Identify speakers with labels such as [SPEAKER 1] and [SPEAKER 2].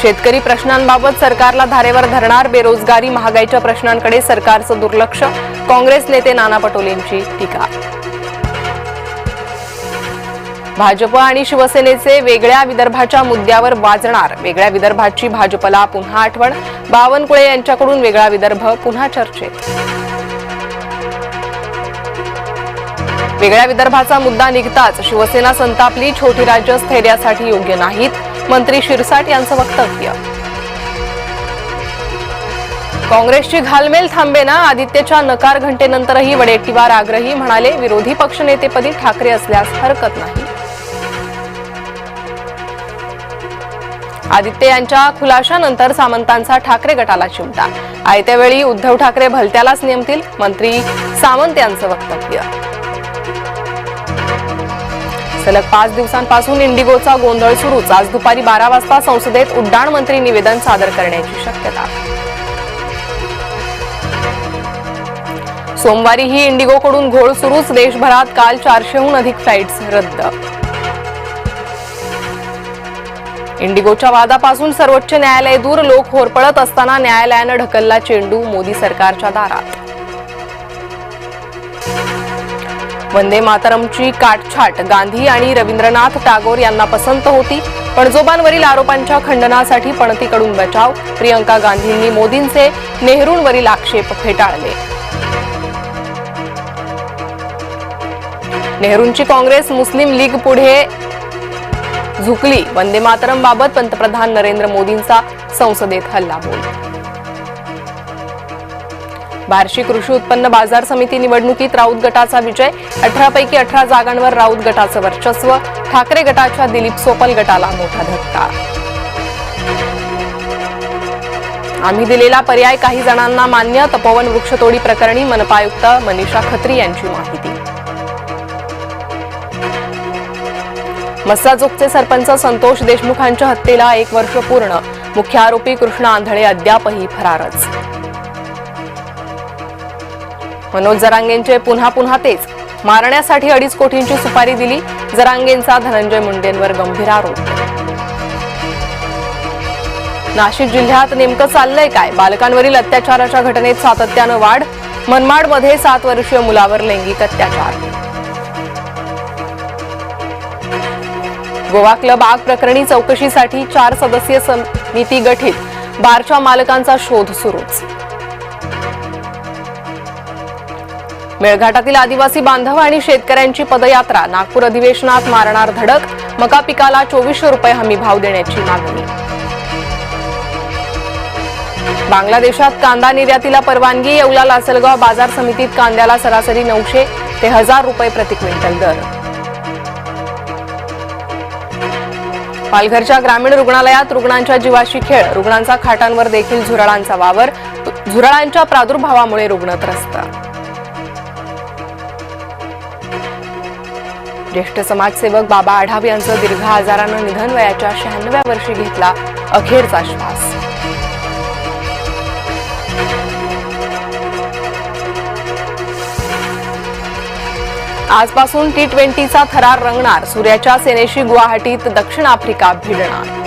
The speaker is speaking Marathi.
[SPEAKER 1] शेतकरी प्रश्नांबाबत सरकारला धारेवर धरणार, बेरोजगारी महागाईच्या प्रश्नांकडे सरकारचं दुर्लक्ष, काँग्रेस नेते नाना पटोलेंची टीका. भाजप आणि शिवसेनेचे वेगळ्या विदर्भाच्या मुद्द्यावर वाजणार, वेगळ्या विदर्भाची भाजपला पुन्हा आठवण, बावनकुळे यांच्याकडून वेगळा विदर्भ पुन्हा चर्चेत. वेगळ्या विदर्भाचा मुद्दा निघताच शिवसेना संतापली, छोटी राज्य स्थैर्यासाठी योग्य नाहीत, मंत्री शिरसाट यांचं वक्तव्य. काँग्रेसची घालमेल थांबेना, आदित्यच्या नकार घंटेनंतरही वडेट्टीवार आग्रही, म्हणाले विरोधी पक्षनेतेपदी ठाकरे असल्यास हरकत नाही. आदित्य यांच्या खुलाशानंतर सामंतांचा ठाकरे गटाला चिमटा, आयत्या वेळी उद्धव ठाकरे भलत्यालाच नेमतील, मंत्री सामंत यांचं वक्तव्य. सलग 5 दिवसांपासून इंडिगोचा गोंधळ सुरूच, आज दुपारी 12 वाजता संसदेत उड्डाण मंत्री निवेदन सादर करण्याची शक्यता. सोमवारीही इंडिगोकडून घोळ सुरूच, देशभरात काल 400हून अधिक फ्लाईट्स रद्द. इंडिगोच्या वादापासून सर्वोच्च न्यायालय दूर, लोक होरपळत असताना न्यायालयानं ढकलला चेंडू मोदी सरकारच्या दारात. वंदे मातरमची काटछाट गांधी आणि रवींद्रनाथ टागोर यांना पसंत होती, पणजोबांवरील आरोपांच्या खंडनासाठी पणतीकडून बचाव, प्रियंका गांधींनी मोदींचे नेहरूंवरील आक्षेप फेटाळले. नेहरूंची काँग्रेस मुस्लिम लीग पुढे झुकली, वंदे मातरम बाबत पंतप्रधान नरेंद्र मोदींचा संसदेत हल्लाबोल. बार्शी कृषी उत्पन्न बाजार समिती निवडणुकीत राऊत गटाचा विजय, 18 पैकी 18 जागांवर राऊत गटाचं वर्चस्व, ठाकरे गटाच्या दिलीप सोपल गटाला मोठा धक्का. आम्ही दिलेला पर्याय काही जणांना मान्य, तपोवन वृक्षतोडी प्रकरणी मनपा आयुक्त मनीषा खत्री यांची माहिती. मस्साजोगचे सरपंच संतोष देशमुखांच्या हत्येला 1 वर्ष पूर्ण, मुख्य आरोपी कृष्णा आंधळे अद्यापही फरारच. मनोज जरांगेंचे पुन्हा पुन्हा तेच, मारण्यासाठी 2.5 कोटींची सुपारी दिली, जरांगेंचा धनंजय मुंडेंवर गंभीर आरोप. नाशिक जिल्ह्यात नेमकं चाललंय काय, बालकांवरील अत्याचाराच्या घटनेत सातत्यानं वाढ, मनमाडमध्ये 7 वर्षीय मुलावर लैंगिक अत्याचार. गोवा क्लब आग प्रकरणी चौकशीसाठी 4 सदस्यीय समिती गठीत, बारच्या मालकांचा शोध सुरूच. मेळघाटातील आदिवासी बांधव आणि शेतकऱ्यांची पदयात्रा, नागपूर अधिवेशनात मारणार धडक, मका पिकाला 2400 रुपये हमी भाव देण्याची मागणी. बांगलादेशात कांदा निर्यातीला परवानगी, येवला लासलगाव बाजार समितीत कांद्याला सरासरी 900 ते 1000 रुपये प्रति क्विंटल दर. पालघरच्या ग्रामीण रुग्णालयात रुग्णांच्या जीवाशी खेळ, रुग्णांचा खाटांवर देखील झुरळांचा वावर, झुरळांच्या प्रादुर्भावामुळे रुग्ण त्रस्त. ज्येष्ठ समाजसेवक बाबा आढाव यांचं दीर्घ आजारानं निधन, वयाच्या 96व्या वर्षी घेतला अखेरचा श्वास. आजपासून T20चा थरार रंगणार, सूर्याच्या सेनेशी गुवाहाटीत दक्षिण आफ्रिका भिडणार.